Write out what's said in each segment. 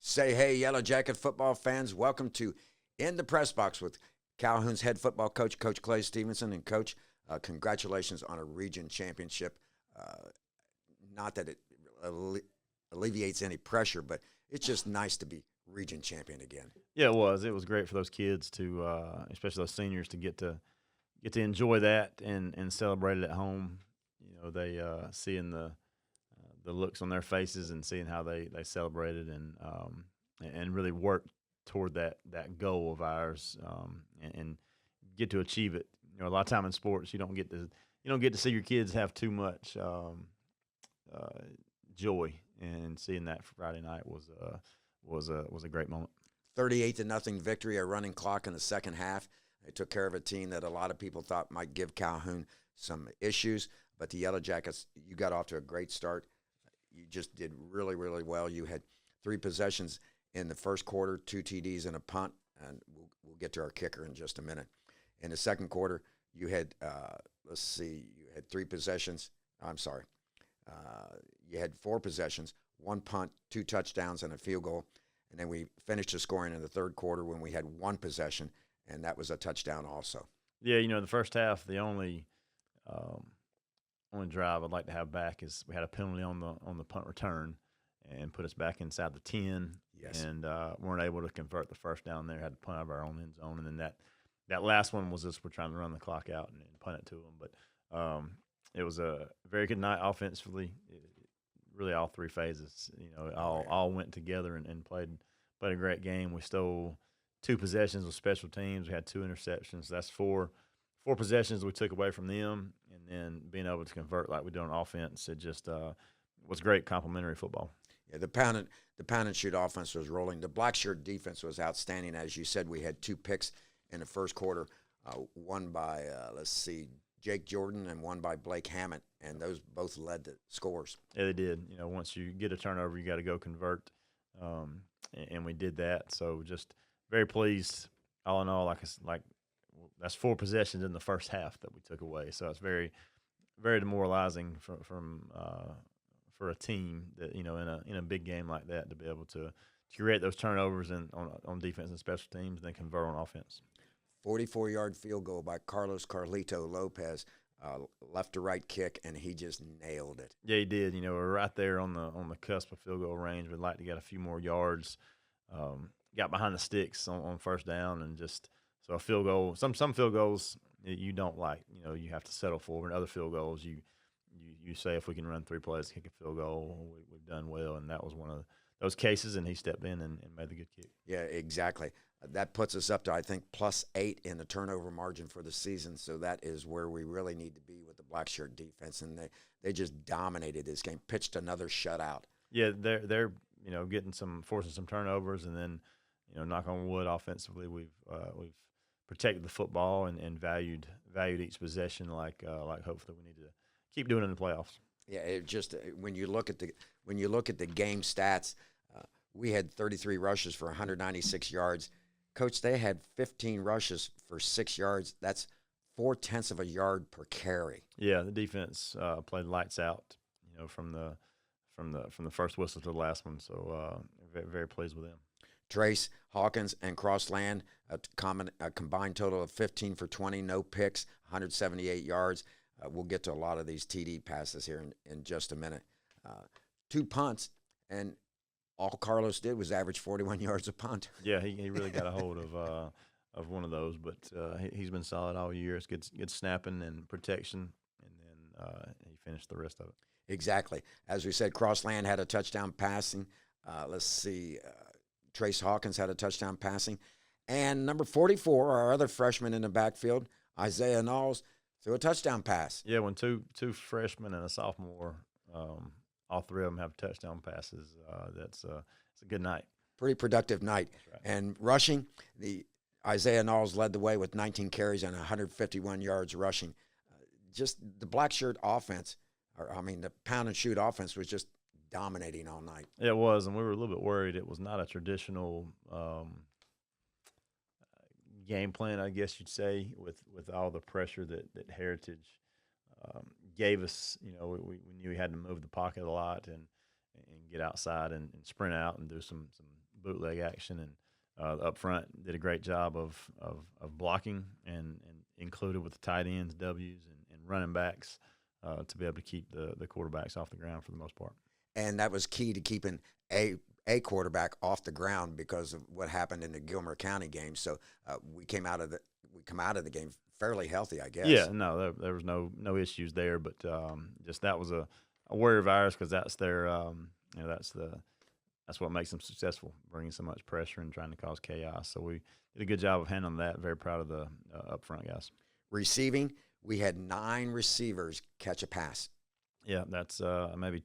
Say hey, Yellow Jacket football fans. Welcome to In the Press Box with Calhoun's head football coach, Coach Clay Stevenson. And, Coach, congratulations on a region championship. Not that it alleviates any pressure, but it's just nice to be region champion again. Yeah, it was. It was great for those kids to, especially those seniors, to get to enjoy that and celebrate it at home. You know, they seeing the looks on their faces and seeing how they celebrated and really worked toward that goal of ours and get to achieve it. You know, a lot of time in sports you don't get to see your kids have too much joy, and seeing that Friday night was a great moment. 38-0 victory, a running clock in the second half. They took care of a team that a lot of people thought might give Calhoun some issues, but the Yellow Jackets, you got off to a great start. You just did really, really well. You had 3 possessions in the first quarter, 2 TDs and a punt, and we'll get to our kicker in just a minute. In the second quarter, you had, you had 3 possessions. I'm sorry. You had 4 possessions, 1 punt, 2 touchdowns, and a field goal. And then we finished the scoring in the third quarter when we had 1 possession, and that was a touchdown also. Yeah, you know, the first half, the only drive I'd like to have back is we had a penalty on the punt return and put us back inside the 10. Yes. And weren't able to convert the first down there. Had to punt out of our own end zone. And then that last one was just we're trying to run the clock out and punt it to them. But it was a very good night offensively. Really all 3 phases, you know, all went together and played a great game. We stole 2 possessions with special teams. We had 2 interceptions. That's 4 possessions we took away from them, and then being able to convert like we did on offense, it just was great complementary football. Yeah, the pound and shoot offense was rolling. The black shirt defense was outstanding. As you said, we had 2 picks in the first quarter, one by Jake Jordan and one by Blake Hammett, and those both led to scores. Yeah, they did. You know, once you get a turnover, you got to go convert, and we did that. So just very pleased. All in all, like that's 4 possessions in the first half that we took away. So it's very, very demoralizing for a team that, you know, in a big game like that, to be able to create those turnovers on defense and special teams, and then convert on offense. 44-yard field goal by Carlito Lopez, left to right kick, and he just nailed it. Yeah, he did. You know, we're right there on the cusp of field goal range. We'd like to get a few more yards. Got behind the sticks on first down, and just so a field goal. Some field goals you don't like. You know, you have to settle for. And other field goals you say, if we can run 3 plays, kick a field goal, we've done well. And that was one of those cases, and he stepped in and made the good kick. Yeah, exactly. That puts us up to, I think, +8 in the turnover margin for the season. So that is where we really need to be with the black shirt defense. And they just dominated this game, pitched another shutout. Yeah, they're you know, forcing some turnovers, and then, you know, knock on wood, offensively we've protected the football and valued each possession like hopefully we need to keep doing in the playoffs. Yeah, it just when you look at the game stats, we had 33 rushes for 196 yards. Coach, they had 15 rushes for 6 yards. That's 0.4 of a yard per carry. Yeah, the defense played lights out, you know, from the first whistle to the last one. So very, very pleased with them. Trace, Hawkins, and Crossland, a combined total of 15 for 20, no picks, 178 yards. We'll get to a lot of these TD passes here in just a minute. 2 punts, and all Carlos did was average 41 yards a punt. Yeah, he really got a hold of one of those, but he's been solid all year. It's good snapping and protection, and then he finished the rest of it. Exactly. As we said, Crossland had a touchdown passing. Trace Hawkins had a touchdown passing. And number 44, our other freshman in the backfield, Isaiah Knowles, threw a touchdown pass. Yeah, when two freshmen and a sophomore, all 3 of them have touchdown passes, it's a good night. Pretty productive night. Right. And rushing, Isaiah Knowles led the way with 19 carries and 151 yards rushing. Just the black shirt offense, the pound and shoot offense was just dominating all night. Yeah, it was, and we were a little bit worried. It was not a traditional game plan, I guess you'd say, with all the pressure that Heritage gave us. You know, we knew we had to move the pocket a lot and get outside and sprint out and do some bootleg action, and up front did a great job of blocking and included with the tight ends, W's, and running backs to be able to keep the quarterbacks off the ground for the most part. And that was key to keeping a quarterback off the ground because of what happened in the Gilmer County game. So we come out of the game fairly healthy, I guess. Yeah, no, there was no issues there, but just that was a warrior virus because that's their that's what makes them successful, bringing so much pressure and trying to cause chaos. So we did a good job of handling that. Very proud of the up front guys. Receiving, we had 9 receivers catch a pass. Yeah, that's maybe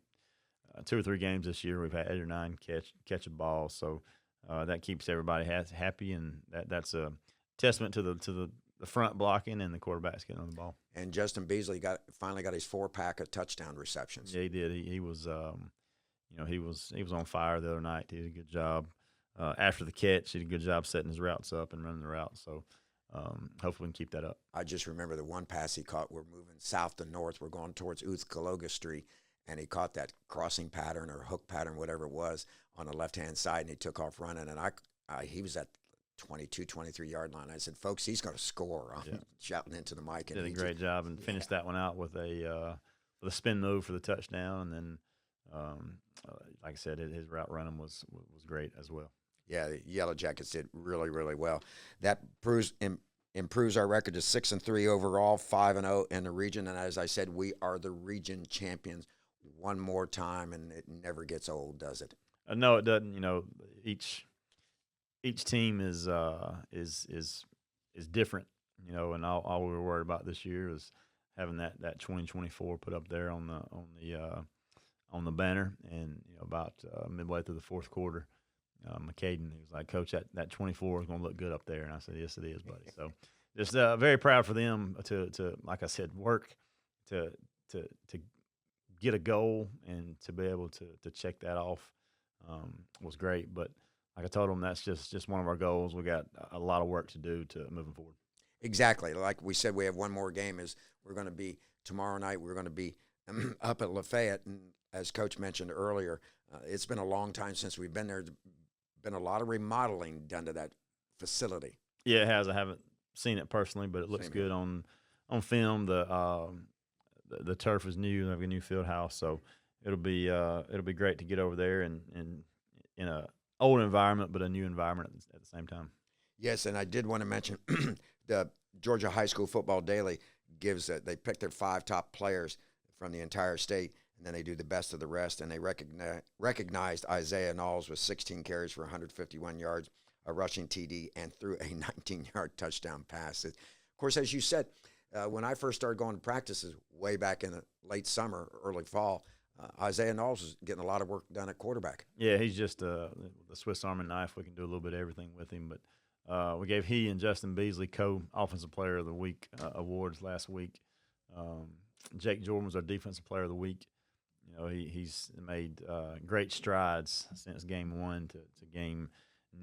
2 or 3 games this year we've had 8 or 9 catch a ball. So that keeps everybody happy, and that's a testament to the front blocking and the quarterbacks getting on the ball. And Justin Beasley finally got his 4-pack of touchdown receptions. Yeah, he did. He was he was on fire the other night. He did a good job after the catch. He did a good job setting his routes up and running the routes. So hopefully we can keep that up. I just remember the one pass he caught. We're moving south to north. We're going towards Uthkaloga Street, and he caught that crossing pattern or hook pattern, whatever it was, on the left-hand side, and he took off running. And he was at 22, 23-yard line. I said, folks, he's going to score. I'm shouting into the mic. And did a great job and finished that one out with a spin move for the touchdown. And then, like I said, his route running was great as well. Yeah, the Yellow Jackets did really, really well. That improves our record to 6-3 overall, 5-0 in the region. And as I said, we are the region champions one more time, and it never gets old, does it? No, it doesn't. Each team is different, and all we were worried about this year is having that 2024 put up there on the banner. And about midway through the fourth quarter, McCaden, he was like, "Coach, that 24 is going to look good up there." And I said, "Yes, it is, buddy." So just very proud for them to like I said, work to get a goal and to be able to check that off was great. But like I told them, that's just one of our goals. We got a lot of work to do to moving forward. Exactly. Like we said, we have one more game. We're going to be tomorrow night. We're going to be up at Lafayette, and as Coach mentioned earlier, it's been a long time since we've been there. There's been a lot of remodeling done to that facility. Yeah, it has. I haven't seen it personally, but it looks good on film. The turf is new. They have a new field house, so it'll be great to get over there and in a old environment, but a new environment at the same time. Yes, and I did want to mention the Georgia High School Football Daily they pick their 5 top players from the entire state, and then they do the best of the rest, and they recognized Isaiah Knowles with 16 carries for 151 yards, a rushing TD, and threw a 19-yard touchdown pass. Of course, as you said, when I first started going to practices way back in the late summer, early fall, Isaiah Knowles was getting a lot of work done at quarterback. Yeah, he's just the Swiss Army knife. We can do a little bit of everything with him. But we gave he and Justin Beasley co-offensive player of the week awards last week. Jake Jordan was our defensive player of the week. He's made great strides since game 1 to game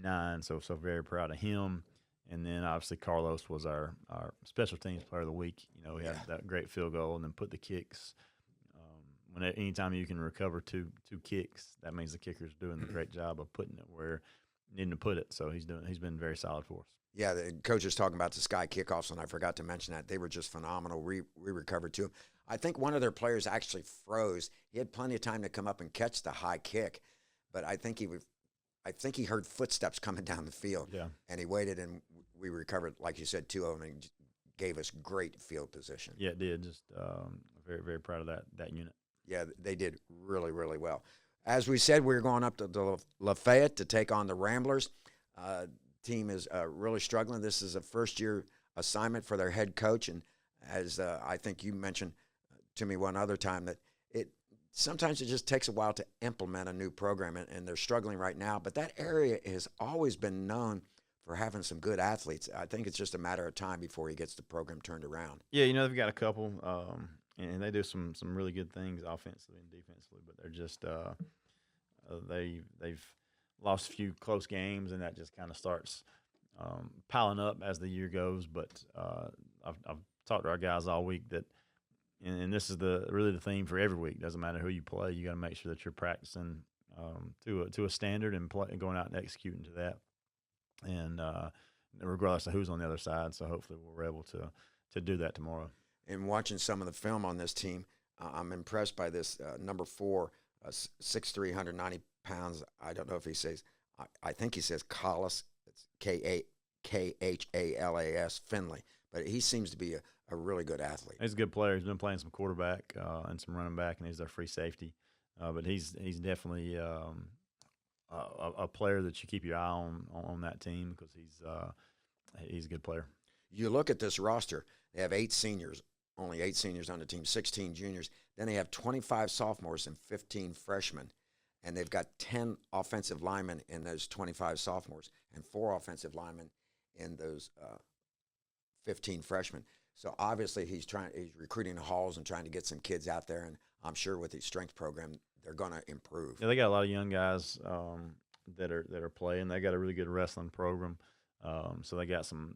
9. So very proud of him. And then obviously Carlos was our special teams player of the week. We had that great field goal and then put the kicks. Anytime you can recover two kicks, that means the kicker's doing a great job of putting it where you need to put it. So he's been very solid for us. Yeah, the coach was talking about the sky kickoffs, and I forgot to mention that. They were just phenomenal. We recovered too. I think one of their players actually froze. He had plenty of time to come up and catch the high kick, but I think he heard footsteps coming down the field. Yeah. And he waited, and we recovered, like you said, 2 of them, and gave us great field position. Yeah, it did. Just very, very proud of that unit. Yeah, they did really, really well. As we said, we're going up to Lafayette to take on the Ramblers. Team is really struggling. This is a first-year assignment for their head coach, and as I think you mentioned to me one other time, that sometimes it just takes a while to implement a new program, and they're struggling right now. But that area has always been known for having some good athletes. I think it's just a matter of time before he gets the program turned around. Yeah, they've got a couple, and they do some really good things offensively and defensively, but they're just they've lost a few close games, and that just kind of starts piling up as the year goes. But I've talked to our guys all week that, and this is really the theme for every week. Doesn't matter who you play, you got to make sure that you're practicing to a standard and going out and executing to that, and regardless of who's on the other side. So hopefully we're able to do that tomorrow. And watching some of the film on this team, I'm impressed by this number 4, 6'3", 190 pounds. I don't know if he says, I think he says Collis. It's Khhalas Finley, but he seems to be a really good athlete. He's a good player. He's been playing some quarterback and some running back, and he's their free safety. But he's definitely a player that you keep your eye on that team because he's a good player. You look at this roster; they have 8 seniors, only 8 seniors on the team, 16 juniors. Then they have 25 sophomores and 15 freshmen, and they've got 10 offensive linemen in those 25 sophomores and 4 offensive linemen in those 15 freshmen. So obviously he's recruiting halls and trying to get some kids out there, and I'm sure with his strength program they're going to improve. Yeah, they got a lot of young guys that are playing. They got a really good wrestling program, so they got some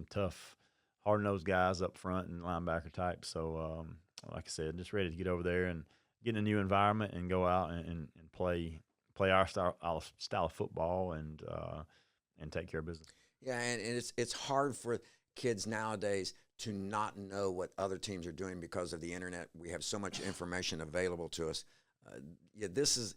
tough, hard-nosed guys up front and linebacker type. So like I said, just ready to get over there and get in a new environment and go out and play our style of football and take care of business. Yeah, and it's hard for kids nowadays to not know what other teams are doing because of the internet. We have so much information available to us. This is,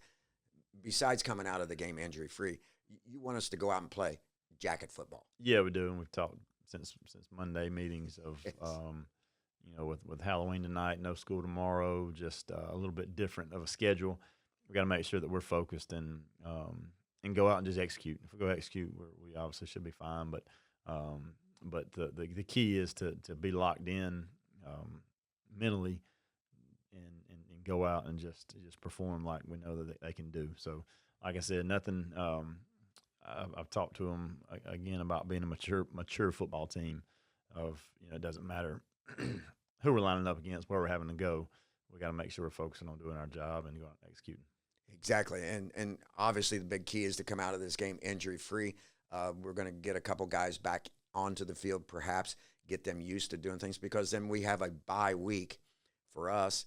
besides coming out of the game injury-free, you want us to go out and play jacket football. Yeah, we do, and we've talked since Monday meetings of with Halloween tonight, no school tomorrow, just a little bit different of a schedule. We got to make sure that we're focused and go out and just execute. If we go execute, we obviously should be fine. But the key is to be locked in mentally and go out and just perform like we know that they can do. So, like I said, nothing. I've talked to them again about being a mature football team. It doesn't matter who we're lining up against, where we're having to go. We got to make sure we're focusing on doing our job and going out and executing. Exactly, and obviously the big key is to come out of this game injury-free. We're going to get a couple guys back onto the field, perhaps get them used to doing things, because then we have a bye week for us.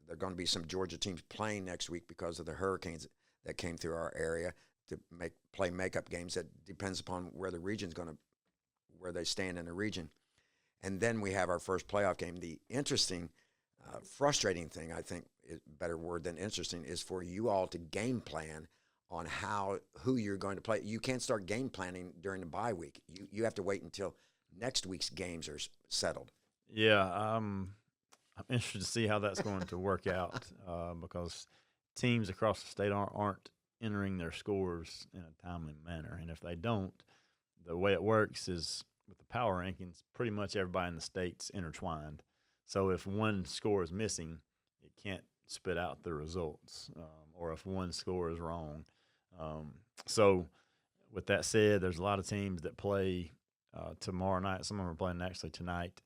There are going to be some Georgia teams playing next week because of the hurricanes that came through our area to play makeup games. That depends upon where the region's where they stand in the region. And then we have our first playoff game. The interesting, frustrating thing, I think, is a better word than interesting, is for you all to game plan on who you're going to play. You can't start game planning during the bye week. You have to wait until next week's games are settled. Yeah, I'm interested to see how that's going to work out because teams across the state aren't entering their scores in a timely manner. And if they don't, the way it works is with the power rankings, pretty much everybody in the state's intertwined. So if one score is missing, it can't spit out the results, or if one score is wrong. So with that said, there's a lot of teams that play tomorrow night. Some of them are playing actually tonight,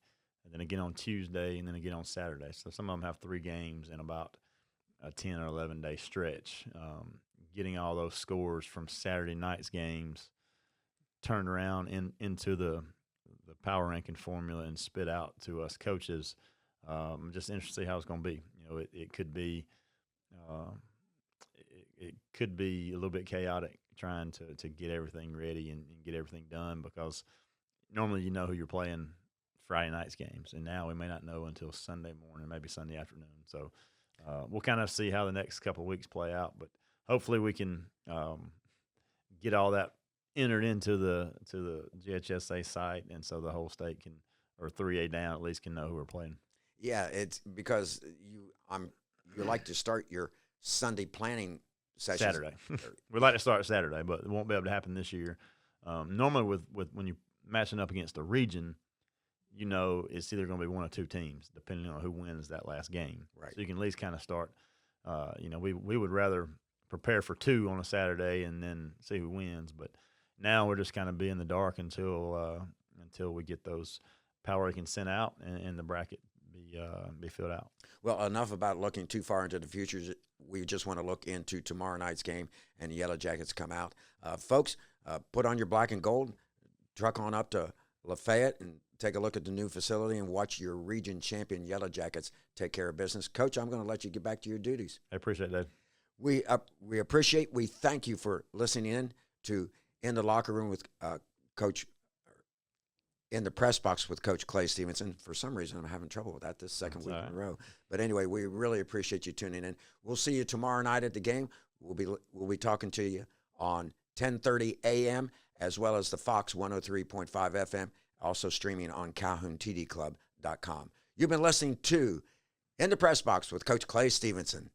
and then again on Tuesday, and then again on Saturday. So some of them have 3 games in about a 10 or 11-day stretch. Getting all those scores from Saturday night's games turned around into the power ranking formula and spit out to us coaches. I'm just interested to see how it's going to be. It could be it could be a little bit chaotic trying to get everything ready and get everything done, because normally you know who you're playing Friday night's games, and now we may not know until Sunday morning, maybe Sunday afternoon. So we'll kind of see how the next couple of weeks play out, but hopefully we can get all that entered into the GHSA site, and so the whole state can, or 3A down at least, can know who we're playing. Yeah, it's because you like to start your Sunday planning sessions Saturday. We'd like to start Saturday, but it won't be able to happen this year. Normally with when you're matching up against a region, it's either going to be one or two teams, depending on who wins that last game. Right. So you can at least kind of start. We would rather prepare for 2 on a Saturday and then see who wins. But now we're just kind of be in the dark until we get those power rankings sent out and the bracket be filled out. Well, enough about looking too far into the future. We just want to look into tomorrow night's game and the Yellow Jackets come out. Folks, put on your black and gold, truck on up to Lafayette and take a look at the new facility and watch your region champion Yellow Jackets take care of business. Coach, I'm going to let you get back to your duties. I appreciate that. We appreciate, we thank you for listening in to In the Locker Room with Coach, in the press box with Coach Clay Stevenson. For some reason, I'm having trouble with that this second week in a row. But anyway, we really appreciate you tuning in. We'll see you tomorrow night at the game. We'll be talking to you on 10:30 a.m. as well as the Fox 103.5 FM, also streaming on CalhounTDClub.com. You've been listening to In the Press Box with Coach Clay Stevenson.